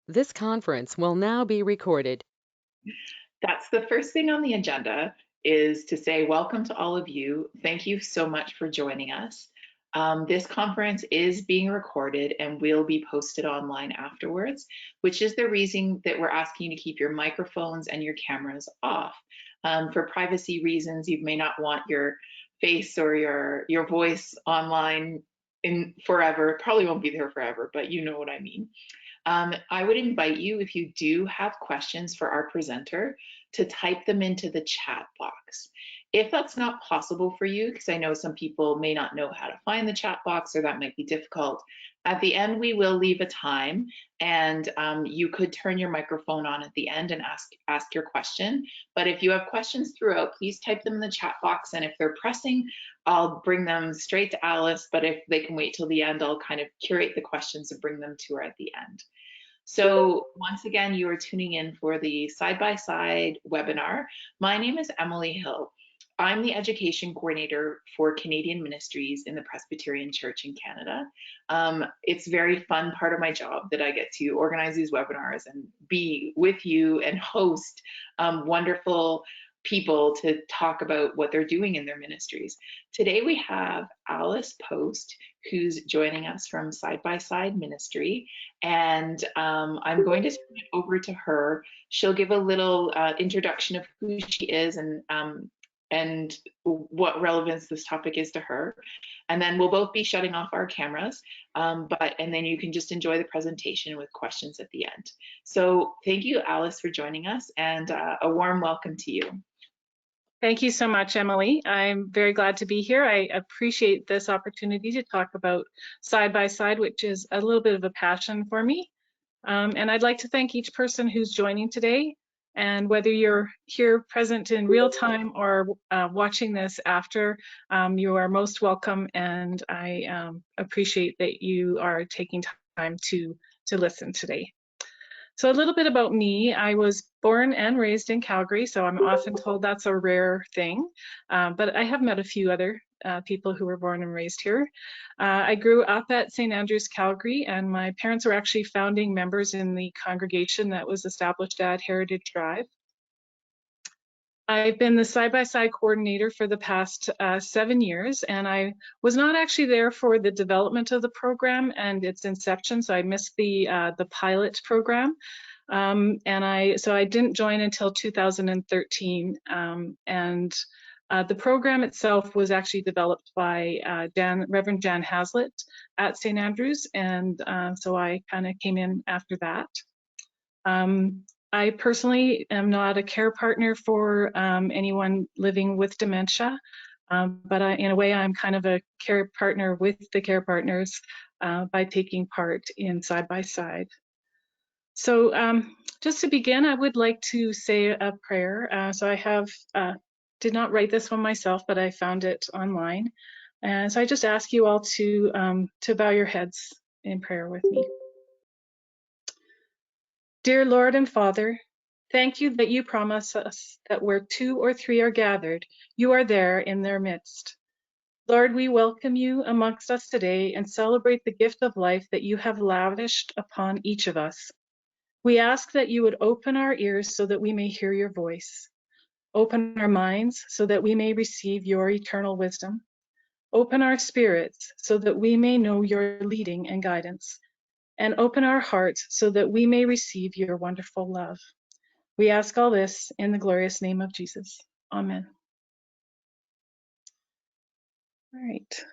This conference will now be recorded. That's the first thing on the agenda, is to say welcome to all of you. Thank you so much for joining us. This conference is being recorded and will be posted online afterwards, which is the reason that we're asking you to keep your microphones and your cameras off. For privacy reasons, you may not want your face or your voice online in forever. It probably won't be there forever, but you know what I mean. I would invite you, if you do have questions for our presenter, to type them into the chat box. If that's not possible for you, because I know some people may not know how to find the chat box or that might be difficult, at the end we will leave a time, and you could turn your microphone on at the end and ask your question. But if you have questions throughout, please type them in the chat box, and if they're pressing, I'll bring them straight to Alice, but if they can wait till the end, I'll kind of curate the questions and bring them to her at the end. So once again, you are tuning in for the side-by-side webinar. My name is Emily Hill. I'm the education coordinator for Canadian ministries in the Presbyterian Church in Canada. It's a very fun part of my job that I get to organize these webinars and be with you and host wonderful people to talk about what they're doing in their ministries. Today we have Alice Post, who's joining us from Side by Side Ministry, and I'm going to turn it over to her. She'll give a little introduction of who she is and what relevance this topic is to her. And then we'll both be shutting off our cameras, and then you can just enjoy the presentation with questions at the end. So thank you, Alice, for joining us, and a warm welcome to you. Thank you so much, Emily. I'm very glad to be here. I appreciate this opportunity to talk about Side by Side, which is a little bit of a passion for me. And I'd like to thank each person who's joining today. And whether you're here present in real time or watching this after, you are most welcome. And I appreciate that you are taking time to listen today. So a little bit about me. I was born and raised in Calgary, so I'm often told that's a rare thing, but I have met a few other people who were born and raised here. I grew up at St. Andrews, Calgary, and my parents were actually founding members in the congregation that was established at Heritage Drive. I've been the side-by-side coordinator for the past 7 years, and I was not actually there for the development of the program and its inception, so I missed the pilot program. So I didn't join until 2013, and the program itself was actually developed by Reverend Jan Hazlitt at St. Andrews, and so I kind of came in after that. I personally am not a care partner for anyone living with dementia, but in a way I'm kind of a care partner with the care partners by taking part in Side by Side. So just to begin, I would like to say a prayer. So I have did not write this one myself, but I found it online. And so I just ask you all to bow your heads in prayer with me. Dear Lord and Father, thank you that you promise us that where 2 or 3 are gathered, you are there in their midst. Lord, we welcome you amongst us today and celebrate the gift of life that you have lavished upon each of us. We ask that you would open our ears so that we may hear your voice. Open our minds so that we may receive your eternal wisdom. Open our spirits so that we may know your leading and guidance. And open our hearts so that we may receive your wonderful love. We ask all this in the glorious name of Jesus. Amen. All right.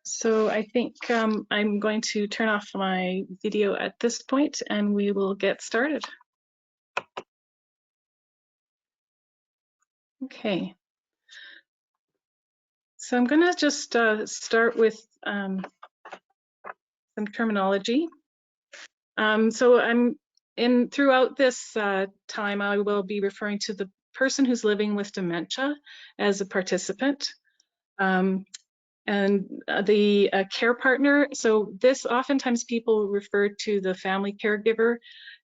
So I think I'm going to turn off my video at this point and we will get started. Okay. So I'm going to just start with some terminology. Throughout this time, I will be referring to the person who's living with dementia as a participant. And the care partner, so this oftentimes people refer to the family caregiver.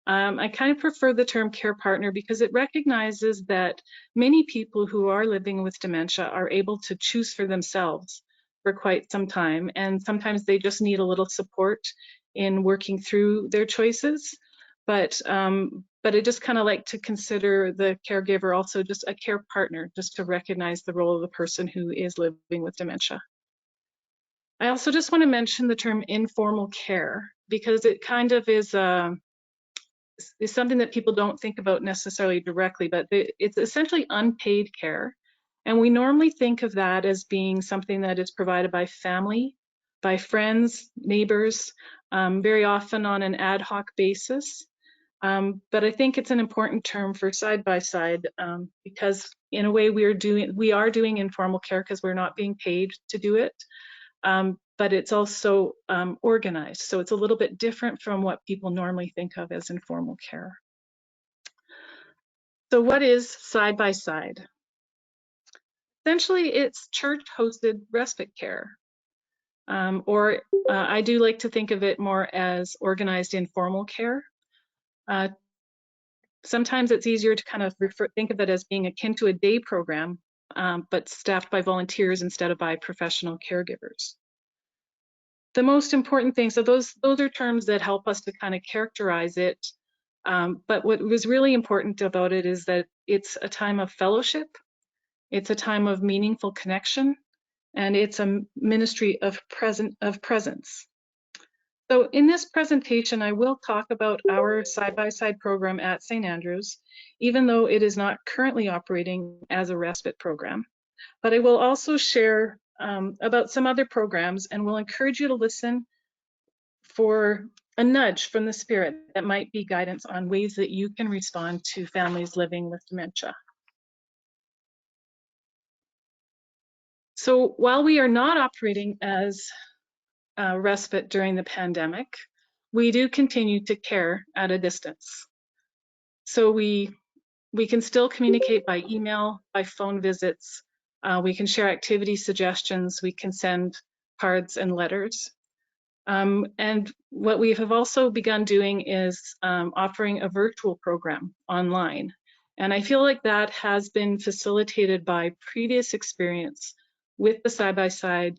I kind of prefer the term care partner because it recognizes that many people who are living with dementia are able to choose for themselves for quite some time, and sometimes they just need a little support in working through their choices. but I just kind of like to consider the caregiver also just a care partner, just to recognize the role of the person who is living with dementia. I also just want to mention the term informal care, because it kind of is something that people don't think about necessarily directly, but it's essentially unpaid care. And we normally think of that as being something that is provided by family, by friends, neighbors, very often on an ad hoc basis. But I think it's an important term for side-by-side, because in a way we are doing informal care because we're not being paid to do it. But it's also organized. So it's a little bit different from what people normally think of as informal care. So what is side-by-side? Essentially, it's church-hosted respite care. Or I do like to think of it more as organized informal care. Sometimes it's easier to kind of think of it as being akin to a day program, but staffed by volunteers instead of by professional caregivers. The most important thing, so those are terms that help us to kind of characterize it. But what was really important about it is that it's a time of fellowship, it's a time of meaningful connection, and it's a ministry of presence. So in this presentation, I will talk about our side-by-side program at St. Andrews, even though it is not currently operating as a respite program. But I will also share about some other programs, and will encourage you to listen for a nudge from the Spirit that might be guidance on ways that you can respond to families living with dementia. So while we are not operating as respite during the pandemic, we do continue to care at a distance. So we can still communicate by email, by phone visits, we can share activity suggestions, we can send cards and letters. And what we have also begun doing is offering a virtual program online. And I feel like that has been facilitated by previous experience with the side-by-side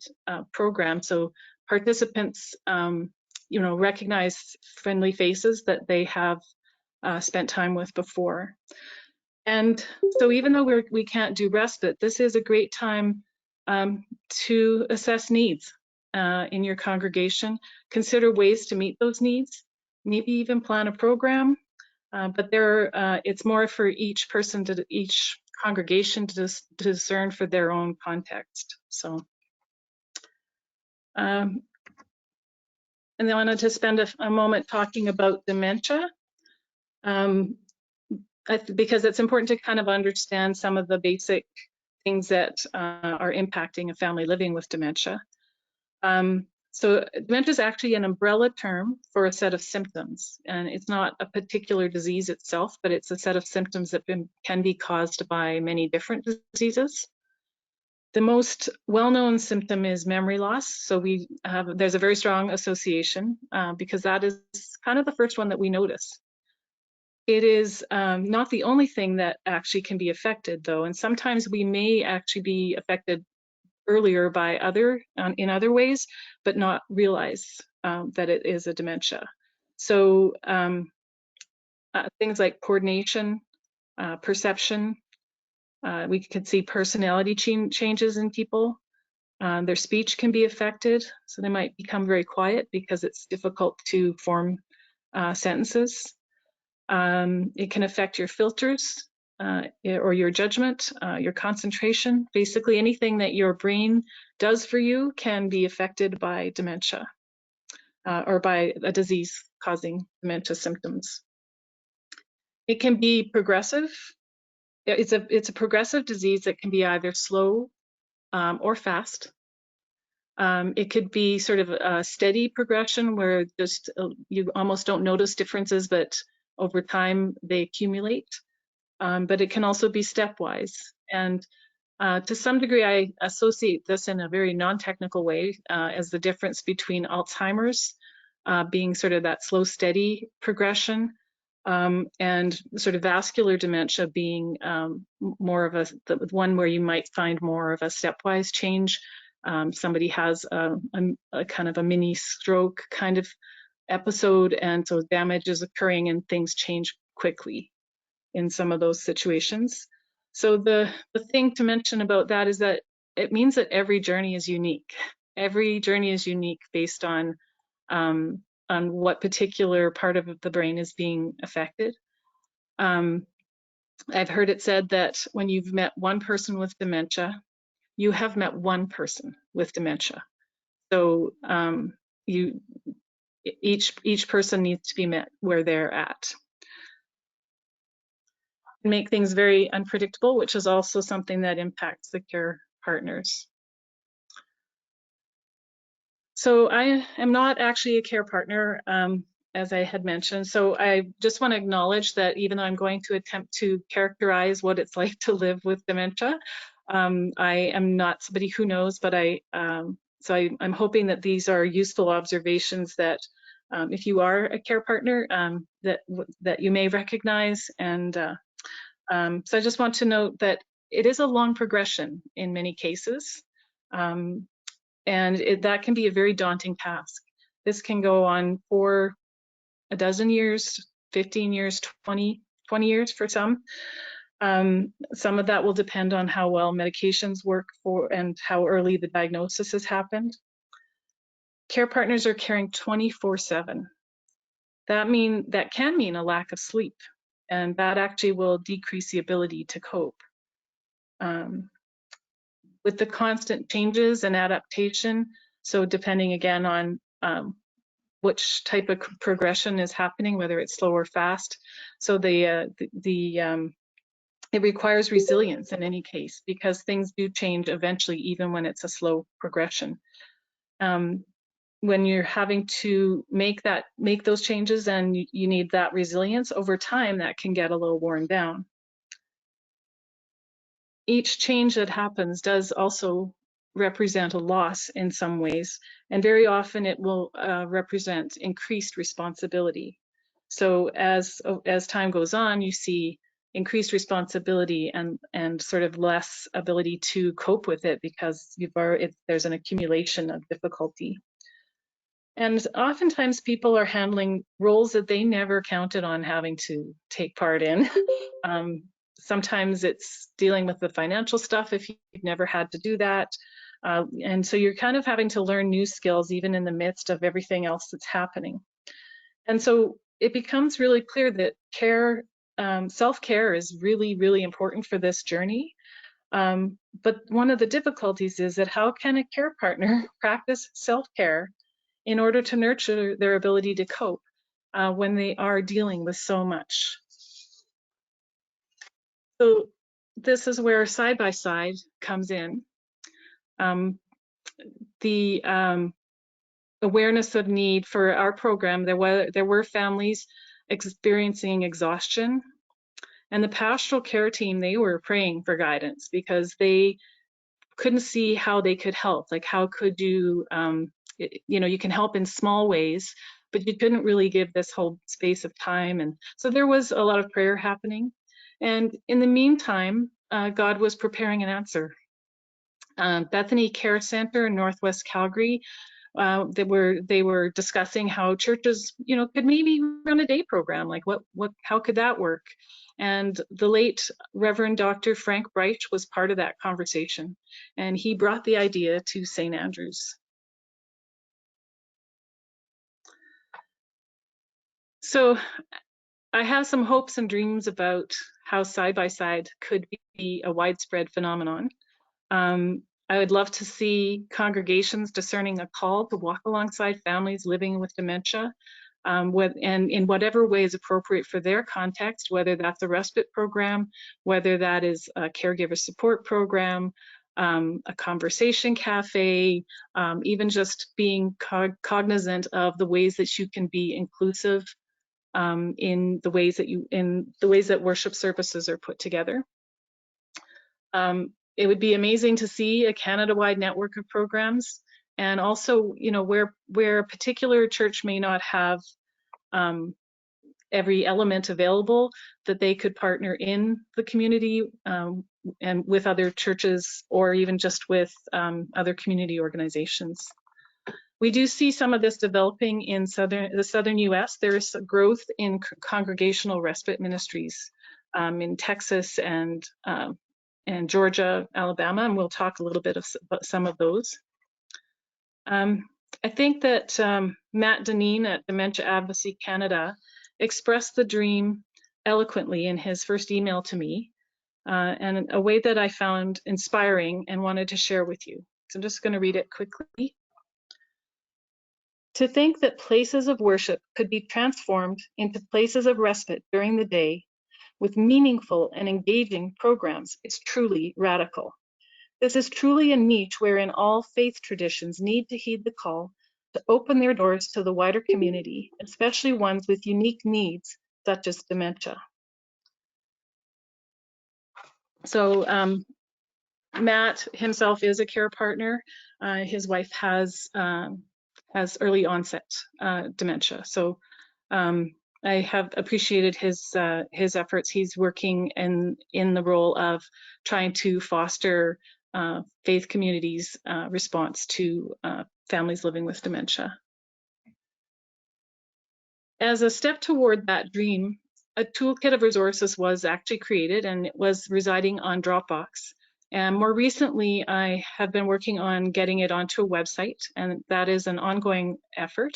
program. So participants, recognize friendly faces that they have spent time with before. And so even though we can't do respite, this is a great time to assess needs in your congregation, consider ways to meet those needs, maybe even plan a program, but it's more for each person, each congregation to discern for their own context. So, and then I wanted to spend a moment talking about dementia. Because it's important to kind of understand some of the basic things that are impacting a family living with dementia. So dementia is actually an umbrella term for a set of symptoms, and it's not a particular disease itself, but it's a set of symptoms that can be caused by many different diseases. The most well-known symptom is memory loss. So there's a very strong association because that is kind of the first one that we notice. It is not the only thing that actually can be affected, though, and sometimes we may actually be affected earlier by in other ways, but not realize that it is a dementia. So things like coordination, perception, we can see personality changes in people. Their speech can be affected, so they might become very quiet because it's difficult to form sentences. It can affect your filters or your judgment, your concentration. Basically, anything that your brain does for you can be affected by dementia or by a disease causing dementia symptoms. It can be progressive. It's a progressive disease that can be either slow or fast. It could be sort of a steady progression where just you almost don't notice differences, but over time they accumulate. But it can also be stepwise. And to some degree, I associate this in a very non-technical way as the difference between Alzheimer's being sort of that slow, steady progression, and sort of vascular dementia being more of the one where you might find more of a stepwise change. Somebody has a kind of a mini stroke kind of episode, and so damage is occurring and things change quickly in some of those situations. So the thing to mention about that is that it means that every journey is unique. Every journey is unique based on what particular part of the brain is being affected. I've heard it said that when you've met one person with dementia, you have met one person with dementia. So each person needs to be met where they're at. Make things very unpredictable, which is also something that impacts the care partners. So I am not actually a care partner, as I had mentioned. So I just want to acknowledge that even though I'm going to attempt to characterize what it's like to live with dementia, I am not somebody who knows, but I'm hoping that these are useful observations that if you are a care partner, that you may recognize. And so I just want to note that it is a long progression in many cases. And that can be a very daunting task. This can go on for a dozen years, 15 years, 20 years for some. Some of that will depend on how well medications work and how early the diagnosis has happened. Care partners are caring 24/7. That can mean a lack of sleep, and that actually will decrease the ability to cope. With the constant changes and adaptation, so depending again on which type of progression is happening, whether it's slow or fast. So it requires resilience in any case, because things do change eventually, even when it's a slow progression. When you're having to make those changes, and you need that resilience over time, that can get a little worn down. Each change that happens does also represent a loss in some ways, and very often it will represent increased responsibility. So as time goes on, you see increased responsibility and sort of less ability to cope with it, because there's an accumulation of difficulty. And oftentimes people are handling roles that they never counted on having to take part in. Sometimes it's dealing with the financial stuff if you've never had to do that. And so you're kind of having to learn new skills even in the midst of everything else that's happening. And so it becomes really clear that self-care is really, really important for this journey. But one of the difficulties is that how can a care partner practice self-care in order to nurture their ability to cope when they are dealing with so much? So this is where side-by-side comes in. The awareness of need for our program, there were families experiencing exhaustion, and the pastoral care team, they were praying for guidance because they couldn't see how they could help. Like, how could you, you can help in small ways, but you couldn't really give this whole space of time. And so there was a lot of prayer happening. And in the meantime, God was preparing an answer. Bethany Care Center in Northwest Calgary, they were discussing how churches, could maybe run a day program. Like, how could that work? And the late Reverend Dr. Frank Breich was part of that conversation, and he brought the idea to St. Andrews. So I have some hopes and dreams about how side-by-side could be a widespread phenomenon. I would love to see congregations discerning a call to walk alongside families living with dementia, and in whatever way is appropriate for their context, whether that's a respite program, whether that is a caregiver support program, a conversation cafe, even just being cognizant of the ways that you can be inclusive in the ways that worship services are put together. It would be amazing to see a Canada-wide network of programs, and also, where a particular church may not have every element available, that they could partner in the community and with other churches, or even just with other community organizations. We do see some of this developing in the southern U.S. There's growth in congregational respite ministries in Texas and Georgia, Alabama, and we'll talk a little bit about some of those. I think that Matt Deneen at Dementia Advocacy Canada expressed the dream eloquently in his first email to me, and a way that I found inspiring and wanted to share with you. So I'm just going to read it quickly. To think that places of worship could be transformed into places of respite during the day with meaningful and engaging programs is truly radical. This is truly a niche wherein all faith traditions need to heed the call to open their doors to the wider community, especially ones with unique needs such as dementia. So Matt himself is a care partner. His wife has early onset dementia. So I have appreciated his efforts. He's working in the role of trying to foster faith communities' response to families living with dementia. As a step toward that dream, a toolkit of resources was actually created, and it was residing on Dropbox. And more recently, I have been working on getting it onto a website, and that is an ongoing effort.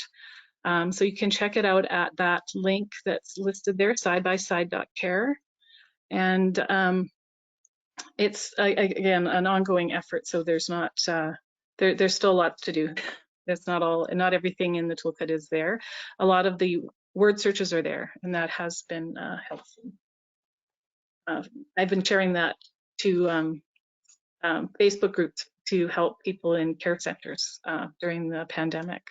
So you can check it out at that link that's listed there, sidebyside.care. And it's, again, an ongoing effort, so there's not, there's still lots to do. It's not everything in the toolkit is there. A lot of the word searches are there, and that has been helpful. I've been sharing that to Facebook groups to help people in care centers during the pandemic.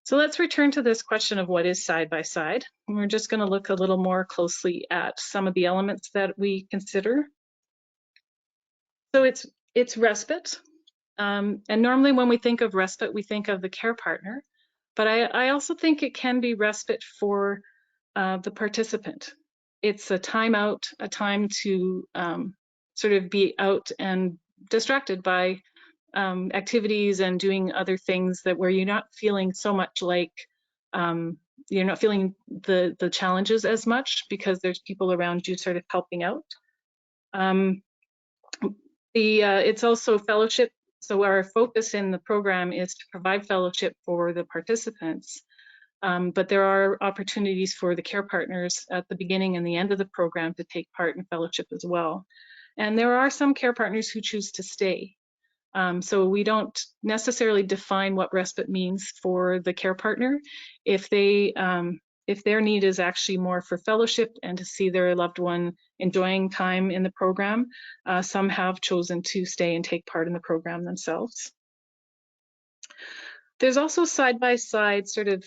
So let's return to this question of what is side by side. And we're just going to look a little more closely at some of the elements that we consider. So it's respite. And normally when we think of respite, we think of the care partner. But I also think it can be respite for the participant. It's a time out, a time to sort of be out and distracted by activities and doing other things that where you're not feeling so much like you're not feeling the challenges as much because there's people around you sort of helping out. It's also fellowship. So our focus in the program is to provide fellowship for the participants, but there are opportunities for the care partners at the beginning and the end of the program to take part in fellowship as well. And there are some care partners who choose to stay. So we don't necessarily define what respite means for the care partner. If their need is actually more for fellowship and to see their loved one enjoying time in the program, some have chosen to stay and take part in the program themselves. There's also side-by-side sort of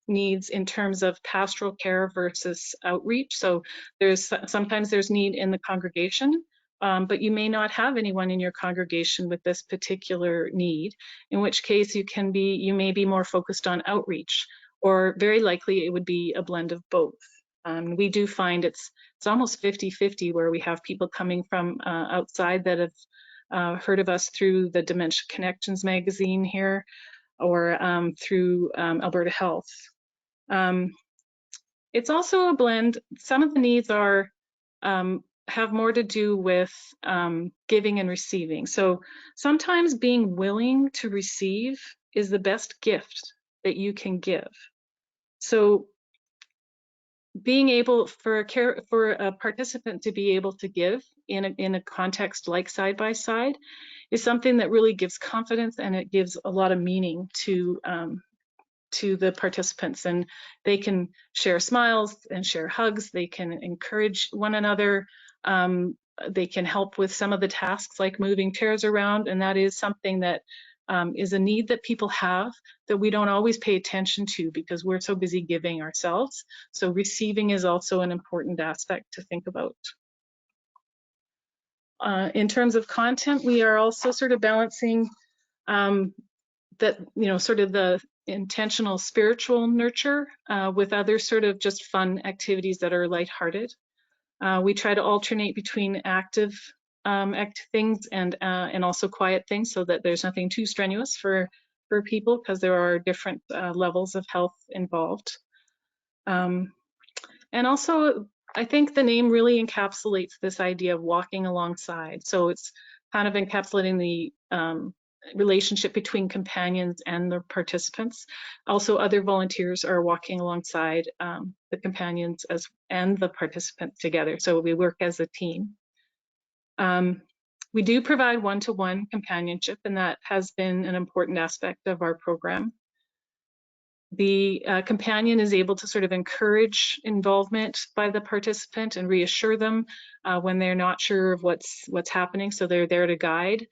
needs in terms of pastoral care versus outreach. So sometimes there's need in the congregation, but you may not have anyone in your congregation with this particular need, in which case you may be more focused on outreach, or very likely it would be a blend of both. We do find it's almost 50-50 where we have people coming from outside that have heard of us through the Dementia Connections magazine here, or through Alberta Health. It's also a blend. Some of the needs are have more to do with giving and receiving. So sometimes being willing to receive is the best gift that you can give. So being able for a participant to be able to give in a context like side by side is something that really gives confidence, and it gives a lot of meaning to the participants, and they can share smiles and share hugs. They can encourage one another. They can help with some of the tasks like moving chairs around, and that is something that is a need that people have that we don't always pay attention to because we're so busy giving ourselves. So receiving is also an important aspect to think about. In terms of content, we are also sort of balancing that, sort of the intentional spiritual nurture with other sort of just fun activities that are lighthearted. We try to alternate between active things and also quiet things, so that there's nothing too strenuous for people, because there are different levels of health involved. And also, I think the name really encapsulates this idea of walking alongside. So it's kind of encapsulating the relationship between companions and the participants. Also, other volunteers are walking alongside the companions and the participants together. So we work as a team. We do provide one-to-one companionship, and that has been an important aspect of our program. The companion is able to sort of encourage involvement by the participant and reassure them when they're not sure of what's happening, so they're there to guide.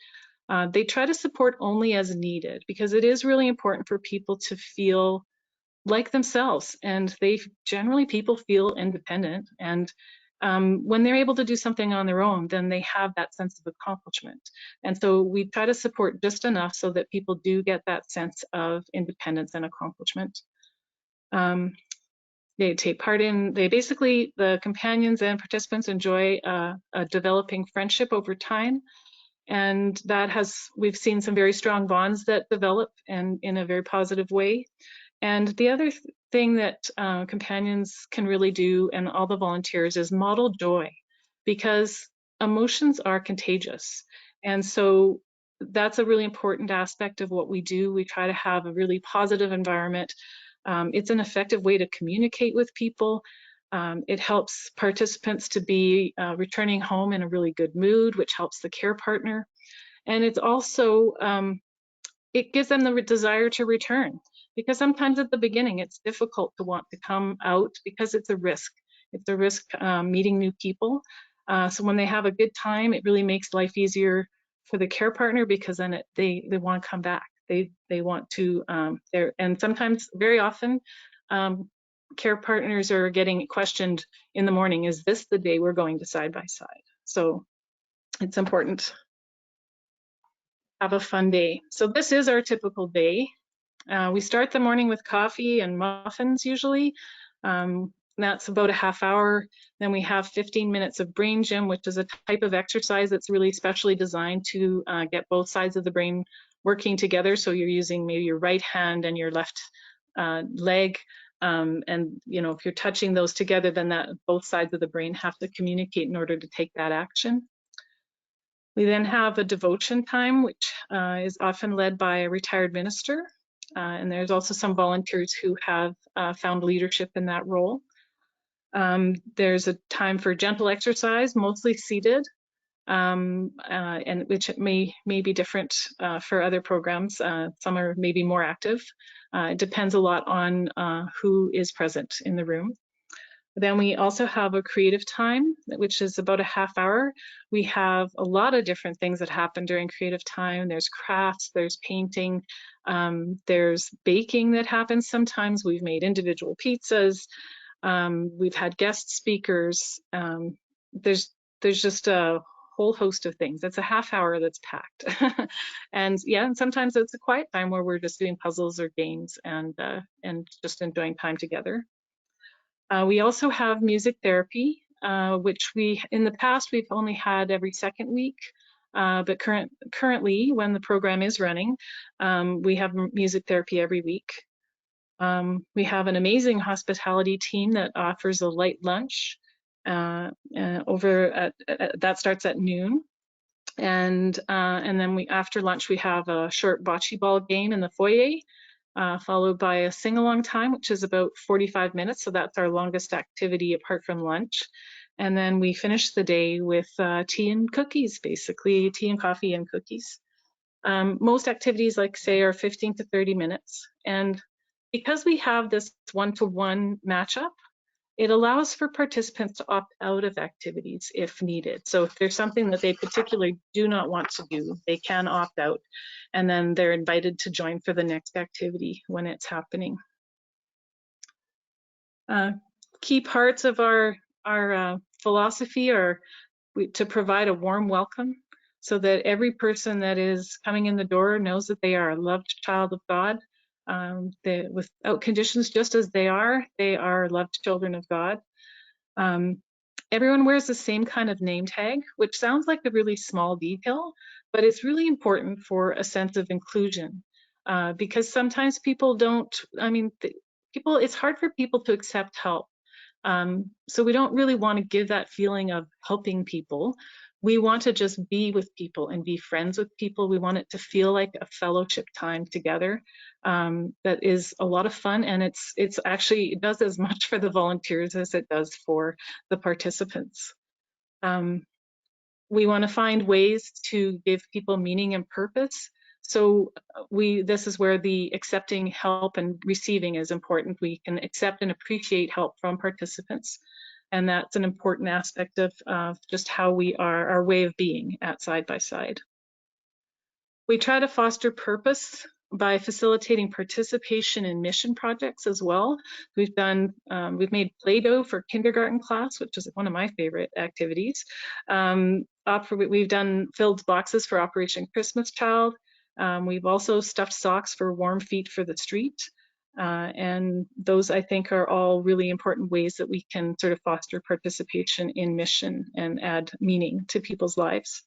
They try to support only as needed, because it is really important for people to feel like themselves, and people feel independent, and when they're able to do something on their own, then they have that sense of accomplishment. And so we try to support just enough so that people do get that sense of independence and accomplishment. They take part in, the companions and participants enjoy a developing friendship over time. And we've seen some very strong bonds that develop, and in a very positive way. And the other thing that companions can really do, and all the volunteers, is model joy, because emotions are contagious. And so that's a really important aspect of what we do. We try to have a really positive environment. It's an effective way to communicate with people. It helps participants to be returning home in a really good mood, which helps the care partner. And it's also, it gives them the desire to return, because sometimes at the beginning it's difficult to want to come out, because it's a risk. It's a risk meeting new people. So when they have a good time, it really makes life easier for the care partner, because then they want to come back. They want to, and sometimes, very often, care partners are getting questioned in the morning, is this the day we're going to side by side? So it's important. Have a fun day. So this is our typical day. We start the morning with coffee and muffins usually. That's about a half hour. Then we have 15 minutes of brain gym, which is a type of exercise that's really specially designed to get both sides of the brain working together. So you're using maybe your right hand and your left leg. And if you're touching those together, then both sides of the brain have to communicate in order to take that action. We then have a devotion time, which is often led by a retired minister. And there's also some volunteers who have found leadership in that role. There's a time for gentle exercise, mostly seated, and which may be different for other programs. Some are maybe more active. It depends a lot on who is present in the room. Then we also have a creative time, which is about a half hour. We have a lot of different things that happen during creative time. There's crafts, there's painting, there's baking that happens sometimes. We've made individual pizzas. We've had guest speakers. There's just a whole host of things. It's a half hour that's packed. And sometimes it's a quiet time where we're just doing puzzles or games and just enjoying time together. We also have music therapy, which in the past we've only had every second week, but currently, when the program is running, we have music therapy every week. We have an amazing hospitality team that offers a light lunch that starts at noon. And then after lunch, we have a short bocce ball game in the foyer, followed by a sing-along time, which is about 45 minutes. So that's our longest activity apart from lunch. And then we finish the day with tea and cookies, basically tea and coffee and cookies. Most activities, like say, are 15 to 30 minutes. And because we have this one-to-one matchup, it allows for participants to opt out of activities if needed. So if there's something that they particularly do not want to do, they can opt out, and then they're invited to join for the next activity when it's happening. Key parts of our philosophy are to provide a warm welcome, so that every person that is coming in the door knows that they are a loved child of God. Without conditions, just as they are loved children of God. Everyone wears the same kind of name tag, which sounds like a really small detail, but it's really important for a sense of inclusion, because sometimes people don't, it's hard for people to accept help. So we don't really want to give that feeling of helping people. We want to just be with people and be friends with people. We want it to feel like a fellowship time together that is a lot of fun, and it does as much for the volunteers as it does for the participants. We want to find ways to give people meaning and purpose. So this is where the accepting help and receiving is important. We can accept and appreciate help from participants, and that's an important aspect of just how we are, our way of being at Side by Side. We try to foster purpose by facilitating participation in mission projects as well. We've made Play-Doh for kindergarten class, which is one of my favorite activities. We've done filled boxes for Operation Christmas Child. We've also stuffed socks for Warm Feet for the Street. And those, I think, are all really important ways that we can sort of foster participation in mission and add meaning to people's lives.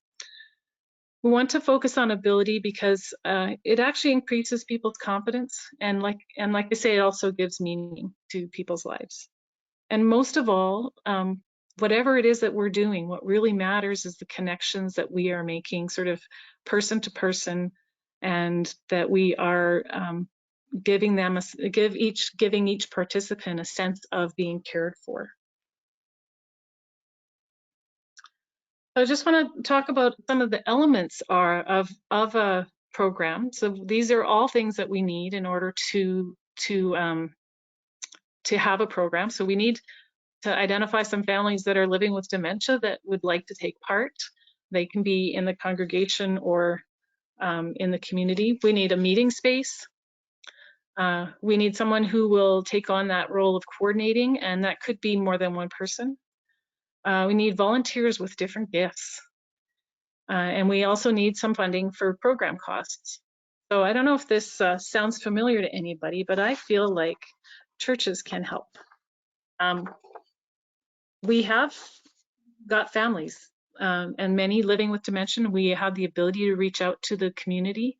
We want to focus on ability because it actually increases people's confidence, and like I say, it also gives meaning to people's lives. And most of all, whatever it is that we're doing, what really matters is the connections that we are making, sort of person to person, and that we are giving each participant a sense of being cared for. I just want to talk about some of the elements of a program. So these are all things that we need in order to have a program. So we need to identify some families that are living with dementia that would like to take part. They can be in the congregation or in the community. We need a meeting space. We need someone who will take on that role of coordinating, and that could be more than one person. We need volunteers with different gifts. And we also need some funding for program costs. So I don't know if this sounds familiar to anybody, but I feel like churches can help. We have got families and many living with dementia. We have the ability to reach out to the community,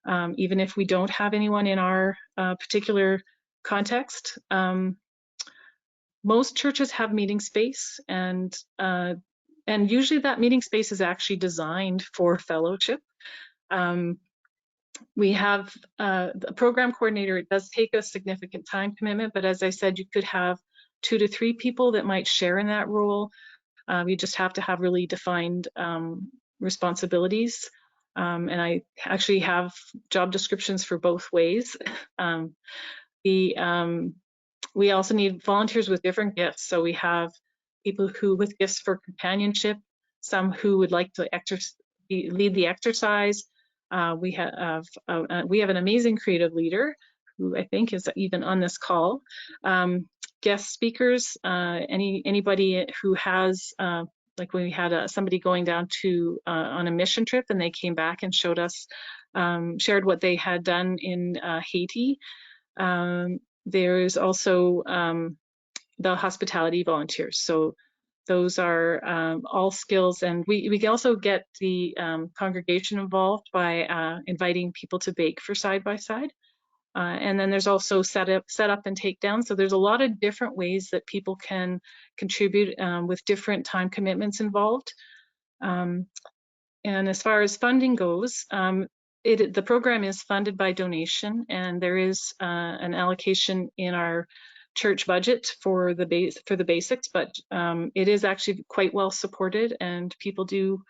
even if we don't have anyone in our particular context. Most churches have meeting space, and usually that meeting space is actually designed for fellowship. We have a program coordinator. It does take a significant time commitment, but as I said, you could have 2 to 3 people that might share in that role. You just have to have really defined responsibilities. And I actually have job descriptions for both ways. We also need volunteers with different gifts. So we have people who with gifts for companionship, some who would like to lead the exercise. We have an amazing creative leader who I think is even on this call. Guest speakers, anybody who has, like when we had somebody going down to on a mission trip, and they came back and showed us, shared what they had done in Haiti. There's also the hospitality volunteers. So those are all skills, and we also get the congregation involved by inviting people to bake for Side by Side. And then there's also set up and take down. So there's a lot of different ways that people can contribute with different time commitments involved. And as far as funding goes, the program is funded by donation, and there is an allocation in our church budget for the basics, but it is actually quite well supported, and people do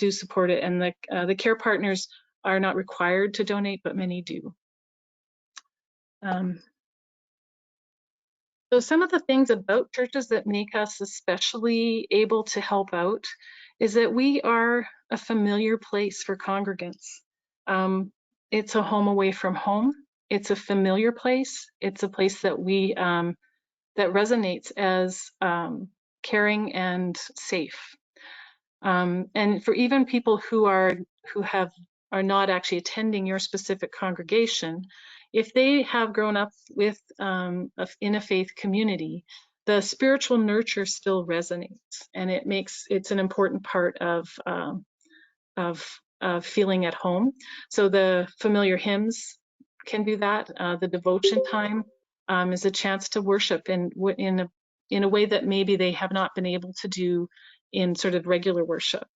support it. And the care partners are not required to donate, but many do. So some of the things about churches that make us especially able to help out is that we are a familiar place for congregants. It's a home away from home. It's a familiar place. It's a place that that resonates as caring and safe. And for even people who are not actually attending your specific congregation, if they have grown up with in a faith community, the spiritual nurture still resonates, and it's an important part of feeling at home. So the familiar hymns can do that. The devotion time is a chance to worship in a way that maybe they have not been able to do in sort of regular worship.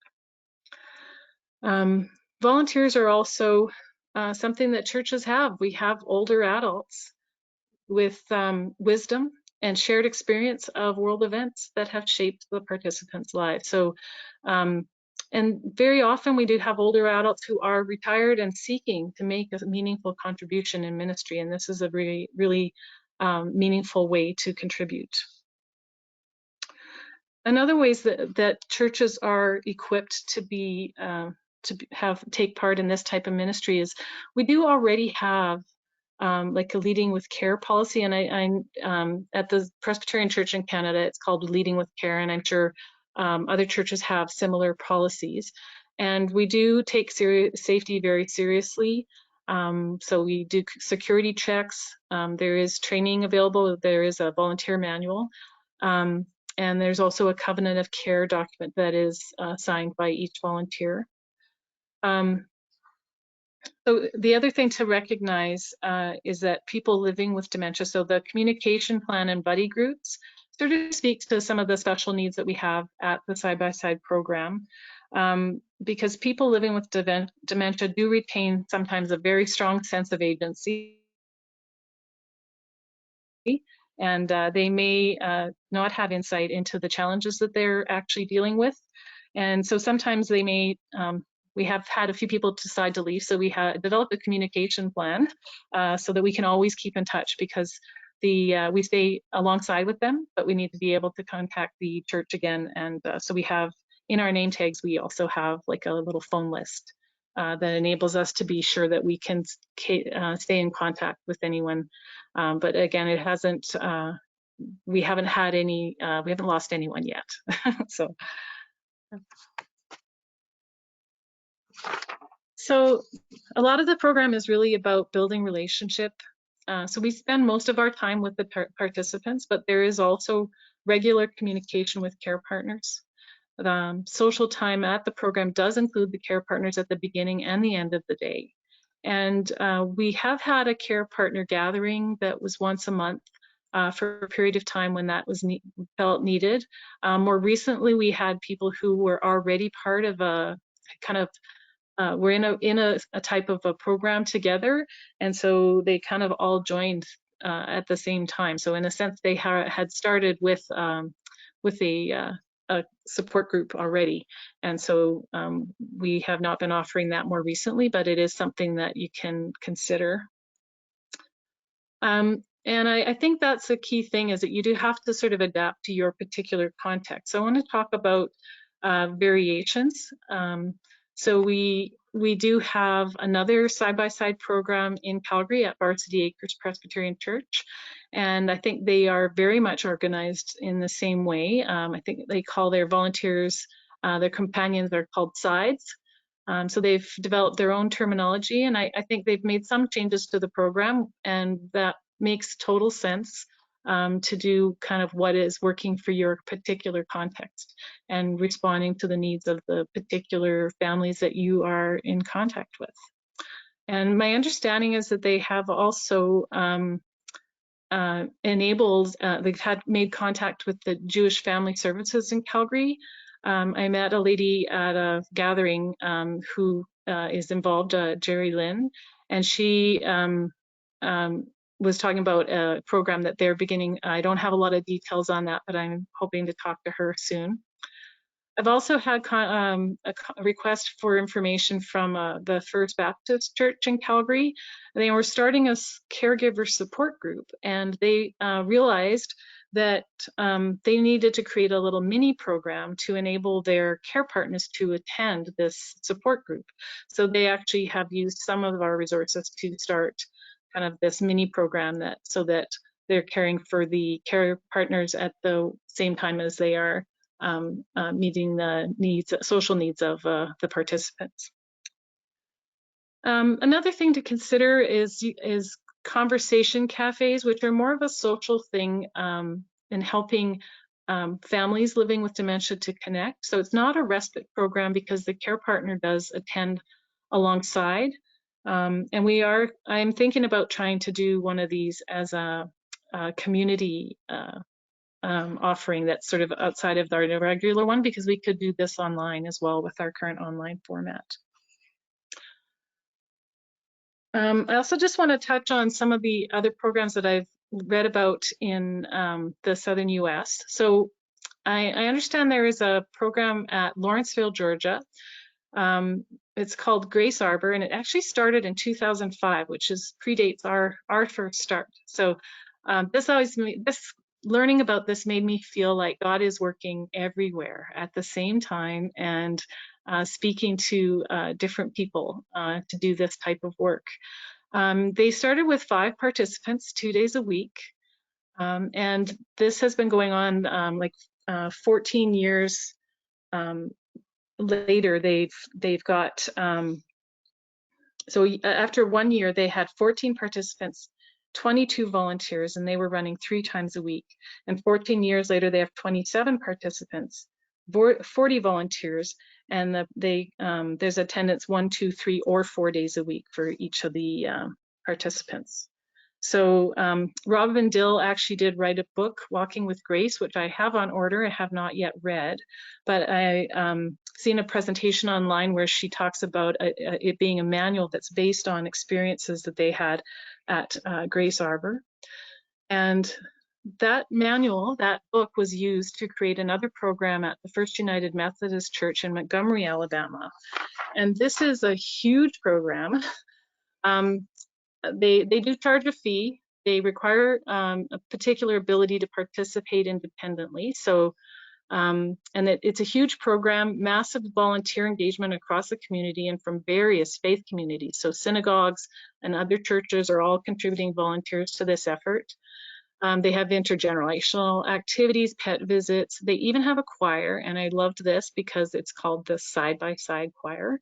Volunteers are also something that churches have. We have older adults with wisdom and shared experience of world events that have shaped the participants' lives. So, and very often we do have older adults who are retired and seeking to make a meaningful contribution in ministry, and this is a really, really meaningful way to contribute. Another ways that churches are equipped to take part in this type of ministry is we do already have like a leading with care policy, and I'm at the Presbyterian Church in Canada, it's called Leading with Care, and I'm sure other churches have similar policies. And we do take safety very seriously. So we do security checks. There is training available. There is a volunteer manual. And there's also a covenant of care document that is signed by each volunteer. So the other thing to recognize is that people living with dementia, so the communication plan and buddy groups sort of speaks to some of the special needs that we have at the side-by-side program, because people living with dementia do retain sometimes a very strong sense of agency, and they may not have insight into the challenges that they're actually dealing with. And so sometimes they may, we have had a few people decide to leave, so we have developed a communication plan so that we can always keep in touch, because we stay alongside with them, but we need to be able to contact the church again. And so we have, in our name tags, we also have like a little phone list that enables us to be sure that we can stay in contact with anyone. But again, it hasn't, we haven't had any, we haven't lost anyone yet. So a lot of the program is really about building relationship. So we spend most of our time with the participants, but there is also regular communication with care partners. Social time at the program does include the care partners at the beginning and the end of the day. And we have had a care partner gathering that was once a month for a period of time when that was felt needed. More recently, we had people who were already part of a kind of we're in a type of a program together, and so they kind of all joined at the same time. So in a sense, they had started with a support group already, and so we have not been offering that more recently, but it is something that you can consider. And I think that's a key thing, is that you do have to sort of adapt to your particular context. So I want to talk about variations. So we do have another side-by-side program in Calgary at Varsity Acres Presbyterian Church, and I think they are very much organized in the same way. I think they call their volunteers, their companions are called sides. So they've developed their own terminology, and I think they've made some changes to the program, and that makes total sense. To do kind of what is working for your particular context and responding to the needs of the particular families that you are in contact with. And my understanding is that they have also enabled, they've made contact with the Jewish Family Services in Calgary. I met a lady at a gathering who is involved, Jerry Lynn, and she was talking about a program that they're beginning. I don't have a lot of details on that, but I'm hoping to talk to her soon. I've also had a request for information from the First Baptist Church in Calgary. They were starting a caregiver support group, and they realized that they needed to create a little mini program to enable their care partners to attend this support group. So they actually have used some of our resources to start kind of this mini program so that they're caring for the care partners at the same time as they are meeting the social needs of the participants. Another thing to consider is conversation cafes, which are more of a social thing in helping families living with dementia to connect. So it's not a respite program because the care partner does attend alongside. And I'm thinking about trying to do one of these as a community offering that's sort of outside of our regular one, because we could do this online as well with our current online format. I also just want to touch on some of the other programs that I've read about in the southern US. So I understand there is a program at Lawrenceville, Georgia. It's called Grace Arbor, and it actually started in 2005, which predates our first start. So learning about this made me feel like God is working everywhere at the same time, and speaking to different people to do this type of work. They started with 5 participants, 2 days a week, and this has been going on 14 years later. They've got so after 1 year they had 14 participants, 22 volunteers, and they were running 3 times a week. And 14 years later they have 27 participants, 40 volunteers, and there's attendance 1, 2, 3, or 4 days a week for each of the participants. So Robin Dill actually did write a book, Walking with Grace, which I have on order. I have not yet read, but I seen a presentation online where she talks about it being a manual that's based on experiences that they had at Grace Arbor. And that manual, that book, was used to create another program at the First United Methodist Church in Montgomery, Alabama. And this is a huge program. They do charge a fee. They require a particular ability to participate independently. So, and it's a huge program, massive volunteer engagement across the community and from various faith communities. So synagogues and other churches are all contributing volunteers to this effort. They have intergenerational activities, pet visits. They even have a choir, and I loved this because it's called the Side-by-Side Choir.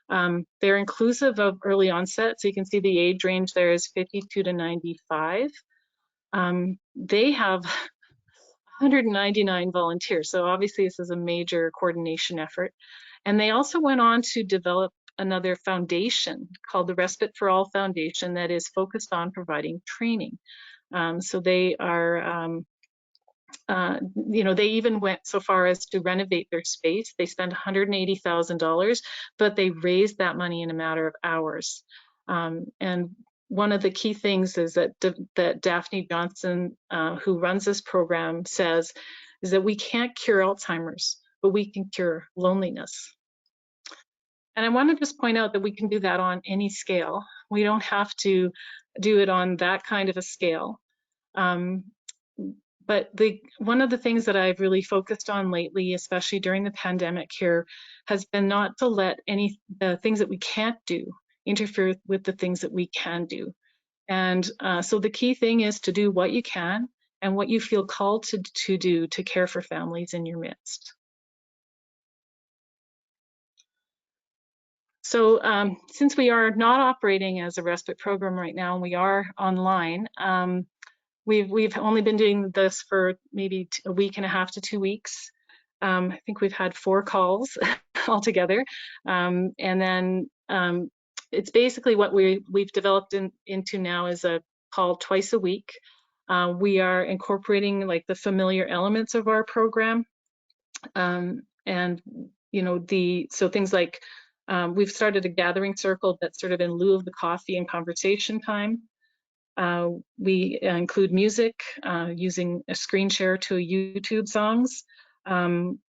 They're inclusive of early onset, so you can see the age range there is 52 to 95. They have 199 volunteers, so obviously this is a major coordination effort. And they also went on to develop another foundation called the Respite for All Foundation that is focused on providing training. So they are they even went so far as to renovate their space. They spent $180,000, but they raised that money in a matter of hours. And one of the key things is that Daphne Johnson, who runs this program, says is that we can't cure Alzheimer's, but we can cure loneliness. And I want to just point out that we can do that on any scale. We don't have to do it on that kind of a scale. But one of the things that I've really focused on lately, especially during the pandemic here, has been not to let the things that we can't do interfere with the things that we can do. And so the key thing is to do what you can and what you feel called to do to care for families in your midst. So since we are not operating as a respite program right now, and we are online, we've only been doing this for maybe a week and a half to 2 weeks. I think we've had 4 calls altogether. And then it's basically what we've developed into now is a call twice a week. We are incorporating like the familiar elements of our program. And so things like we've started a gathering circle that's sort of in lieu of the coffee and conversation time. We include music using a screen share to YouTube songs.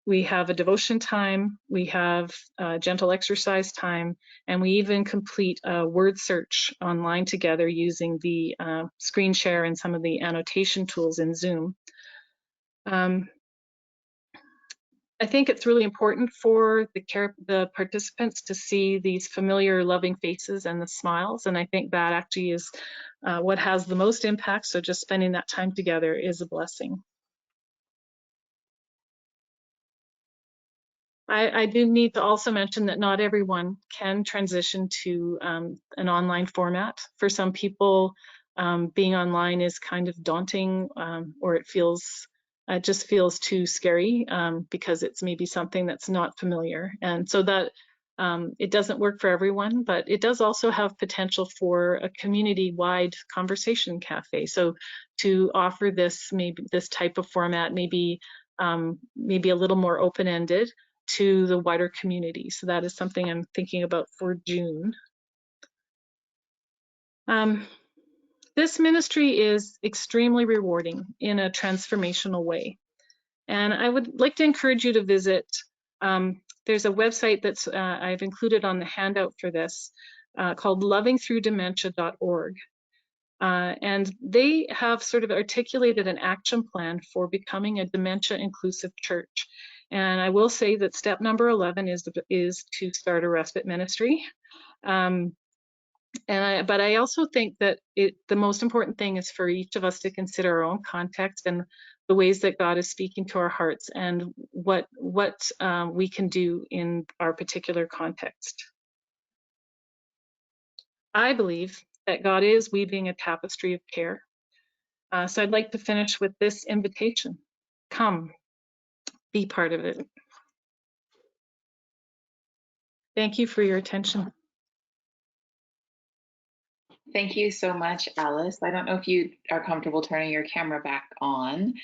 We have a devotion time. We have gentle exercise time, and we even complete a word search online together using the screen share and some of the annotation tools in Zoom. I think it's really important for the participants to see these familiar, loving faces and the smiles, and I think that actually is what has the most impact. So just spending that time together is a blessing. I do need to also mention that not everyone can transition to an online format. For some people, being online is kind of daunting, or it feels it just feels too scary because it's maybe something that's not familiar. And so that it doesn't work for everyone, but it does also have potential for a community-wide conversation cafe. So to offer this, maybe this type of format, maybe a little more open-ended to the wider community. So that is something I'm thinking about for June. This ministry is extremely rewarding in a transformational way. And I would like to encourage you to visit. There's a website that's I've included on the handout for this called lovingthroughdementia.org. And they have sort of articulated an action plan for becoming a dementia inclusive church. And I will say that step number 11 is to start a respite ministry. But I also think that the most important thing is for each of us to consider our own context and the ways that God is speaking to our hearts and what we can do in our particular context. I believe that God is weaving a tapestry of care. So I'd like to finish with this invitation. Come, be part of it. Thank you for your attention. Thank you so much, Alice. I don't know if you are comfortable turning your camera back on.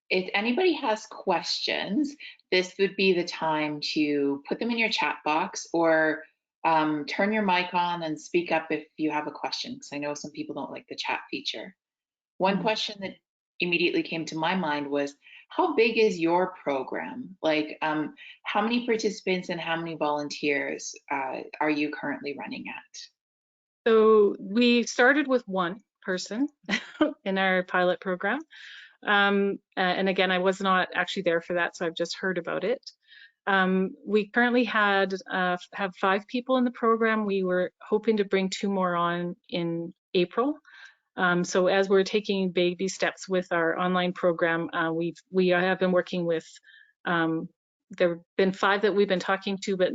If anybody has questions, this would be the time to put them in your chat box or turn your mic on and speak up if you have a question, because I know some people don't like the chat feature. One question that immediately came to my mind was, how big is your program? Like, how many participants and how many volunteers are you currently running at? So we started with one person in our pilot program. And again, I was not actually there for that, so I've just heard about it. We currently have 5 people in the program. We were hoping to bring 2 more on in April. So as we're taking baby steps with our online program, we have been working with. There have been 5 that we've been talking to, but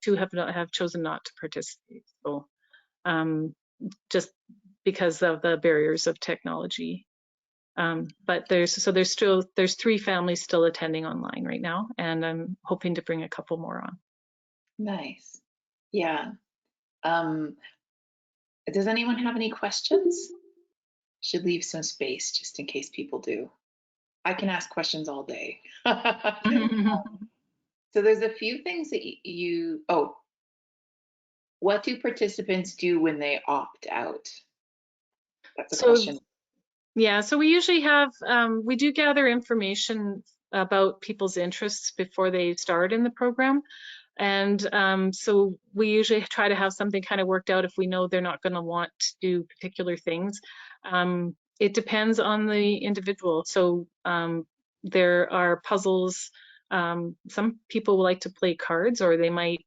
2 have chosen not to participate. So just because of the barriers of technology. But there's 3 families still attending online right now, and I'm hoping to bring a couple more on. Nice. Yeah. Does anyone have any questions? Should leave some space just in case people do. I can ask questions all day. So there's a few things that what do participants do when they opt out? That's a question. Yeah, so we usually have, we do gather information about people's interests before they start in the program. And so we usually try to have something kind of worked out if we know they're not going to want to do particular things. It depends on the individual. So there are puzzles. Some people like to play cards, or they might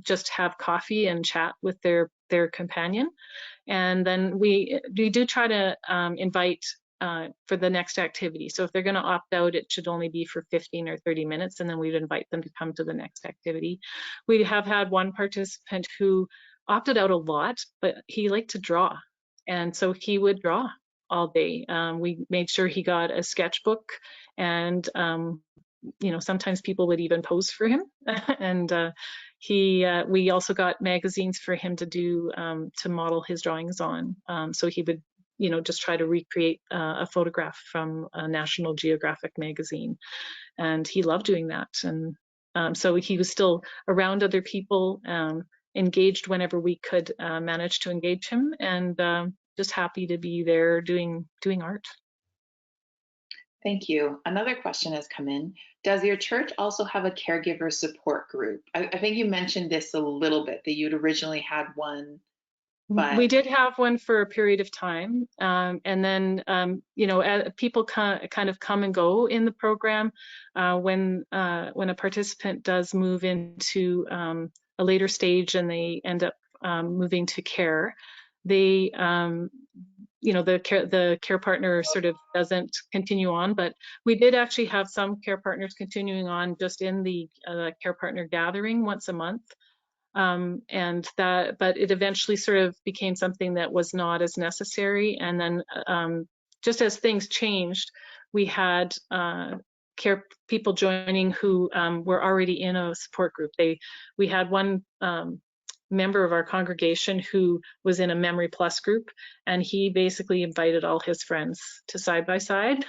just have coffee and chat with their companion. And then we do try to invite for the next activity. So if they're going to opt out, it should only be for 15 or 30 minutes, and then we'd invite them to come to the next activity. We have had one participant who opted out a lot, but he liked to draw. And so he would draw all day. We made sure he got a sketchbook, and sometimes people would even pose for him. And we also got magazines for him to do to model his drawings on. So he would just try to recreate a photograph from a National Geographic magazine, and he loved doing that. And so he was still around other people, engaged whenever we could manage to engage him, and just happy to be there doing art. Thank you. Another question has come in. Does your church also have a caregiver support group? I think you mentioned this a little bit, that you'd originally had one. But we did have one for a period of time, and then people kind of come and go in the program. When a participant does move into a later stage and they end up moving to care, they the care partner sort of doesn't continue on. But we did actually have some care partners continuing on just in the care partner gathering once a month. But it eventually sort of became something that was not as necessary. And then just as things changed, we had care people joining who were already in a support group. We had one member of our congregation who was in a Memory Plus group, and he basically invited all his friends to Side by Side.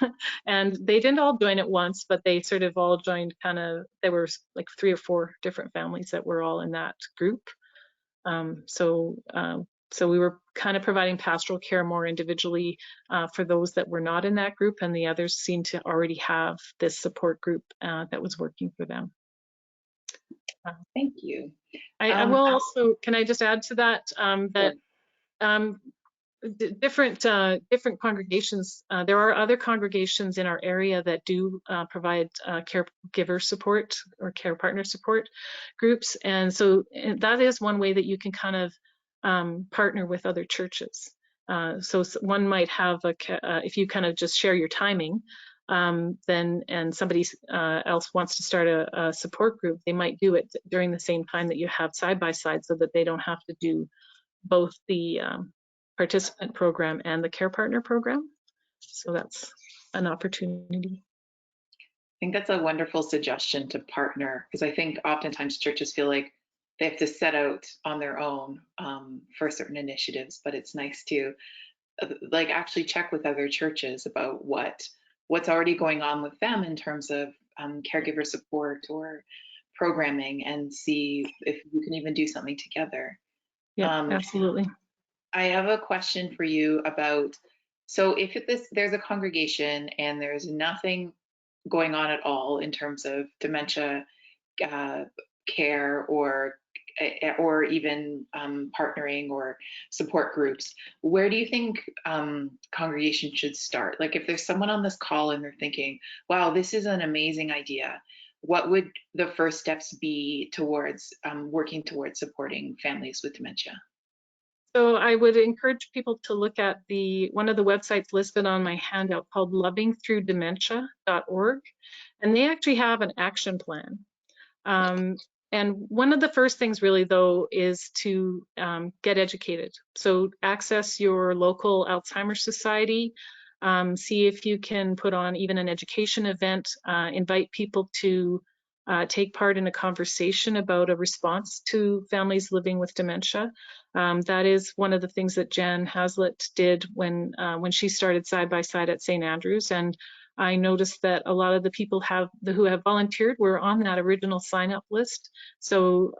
And they didn't all join at once, but they sort of all joined there were like 3 or 4 different families that were all in that group. So we were kind of providing pastoral care more individually for those that were not in that group, and the others seemed to already have this support group that was working for them. Thank you. I will also, can I just add to that, different congregations, there are other congregations in our area that do provide caregiver support or care partner support groups. And so that is one way that you can kind of partner with other churches. So one might have if you kind of just share your timing, then and somebody else wants to start a support group, they might do it during the same time that you have Side by Side, so that they don't have to do both the participant program and the care partner program. So that's an opportunity. I think that's a wonderful suggestion, to partner, because I think oftentimes churches feel like they have to set out on their own for certain initiatives, but it's nice to like actually check with other churches about what's already going on with them in terms of caregiver support or programming, and see if you can even do something together. Yeah, absolutely. I have a question for you about, so if there's a congregation and there's nothing going on at all in terms of dementia care or even partnering or support groups, where do you think congregations should start? Like if there's someone on this call and they're thinking, wow, this is an amazing idea, what would the first steps be towards working towards supporting families with dementia? So I would encourage people to look at one of the websites listed on my handout called lovingthroughdementia.org, and they actually have an action plan. And one of the first things really though is to get educated. So access your local Alzheimer's Society, see if you can put on even an education event, invite people to take part in a conversation about a response to families living with dementia. That is one of the things that Jan Hazlitt did when she started Side by Side at St. Andrews. And I noticed that a lot of the people who have volunteered were on that original sign-up list. So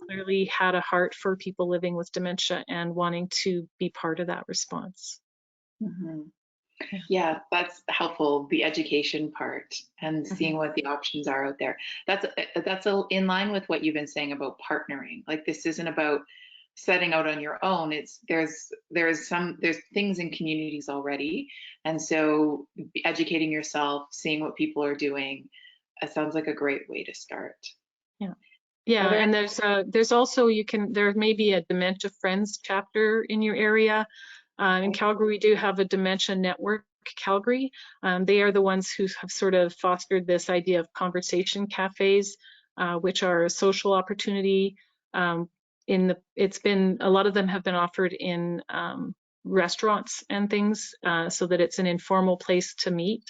clearly had a heart for people living with dementia and wanting to be part of that response. Mm-hmm. Yeah, that's helpful, the education part and seeing what the options are out there. That's in line with what you've been saying about partnering. Like this isn't about setting out on your own. There's things in communities already, and so educating yourself, seeing what people are doing, it sounds like a great way to start. Yeah, and there's also there may be a Dementia Friends chapter in your area. In Calgary, we do have a Dementia Network Calgary. They are the ones who have sort of fostered this idea of conversation cafes, which are a social opportunity. It's been, a lot of them have been offered in restaurants and things, so that it's an informal place to meet.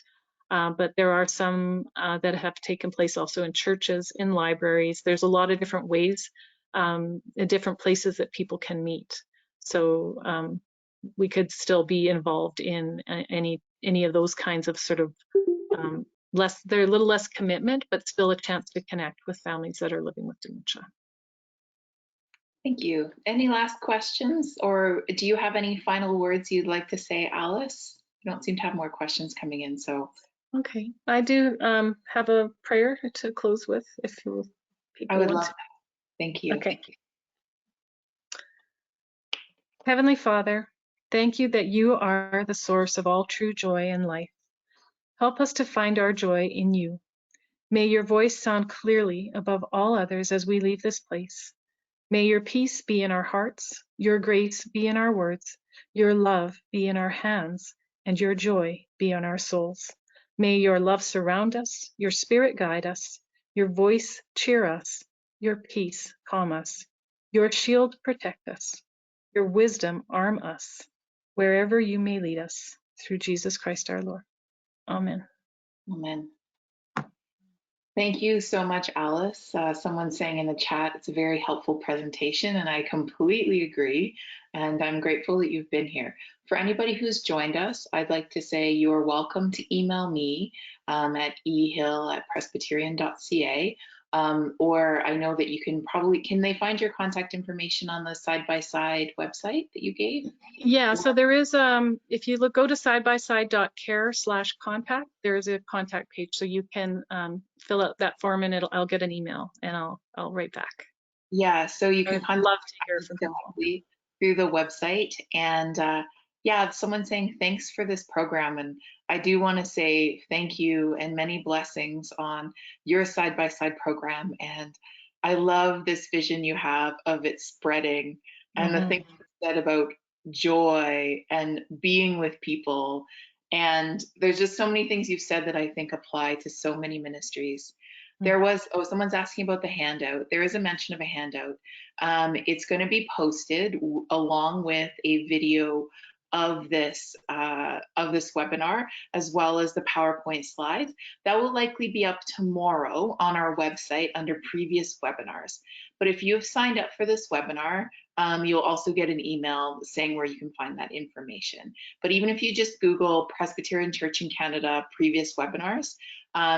But there are some that have taken place also in churches, in libraries. There's a lot of different ways, different places that people can meet. So we could still be involved in any of those kinds of sort of they're a little less commitment, but still a chance to connect with families that are living with dementia. Thank you. Any last questions, or do you have any final words you'd like to say, Alice? You don't seem to have more questions coming in, so. Okay, I do have a prayer to close with, if people I would want love to. that. Thank you. Okay. Heavenly Father, thank you that you are the source of all true joy in life. Help us to find our joy in you. May your voice sound clearly above all others as we leave this place. May your peace be in our hearts, your grace be in our words, your love be in our hands, and your joy be on our souls. May your love surround us, your spirit guide us, your voice cheer us, your peace calm us, your shield protect us, your wisdom arm us, wherever you may lead us. through Jesus Christ our Lord. Amen. Amen. Thank you so much, Alice. Someone's saying in the chat, it's a very helpful presentation, and I completely agree. And I'm grateful that you've been here. For anybody who's joined us, I'd like to say you're welcome to email me at ehill@presbyterian.ca. Or I know that you can can they find your contact information on the side-by-side website that you gave? Yeah, so there is, if you go to sidebyside.care/contact, there is a contact page. So you can fill out that form and I'll get an email and I'll write back. Yeah, so you can I'd love to hear from people through the website. And yeah, someone saying thanks for this program. And I do want to say thank you and many blessings on your side-by-side program. And I love this vision you have of it spreading and the things you said about joy and being with people. And there's just so many things you've said that I think apply to so many ministries. There was, someone's asking about the handout. There is a mention of a handout. It's going to be posted along with a video of this webinar, as well as the PowerPoint slides. That will likely be up tomorrow on our website under previous webinars. But if you have signed up for this webinar, you'll also get an email saying where you can find that information. But even if you just Google Presbyterian Church in Canada previous webinars,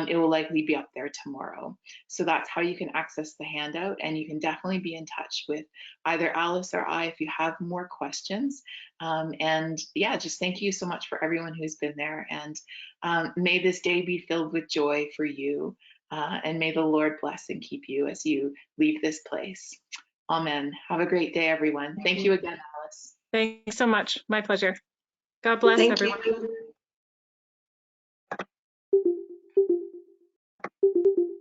it will likely be up there tomorrow. So that's how you can access the handout, and you can definitely be in touch with either Alice or I if you have more questions. And yeah, just thank you so much for everyone who's been there, and may this day be filled with joy for you, and may the Lord bless and keep you as you leave this place. Amen. Have a great day, everyone. Thank you again, Alice. Thanks so much. My pleasure. God bless everyone. You.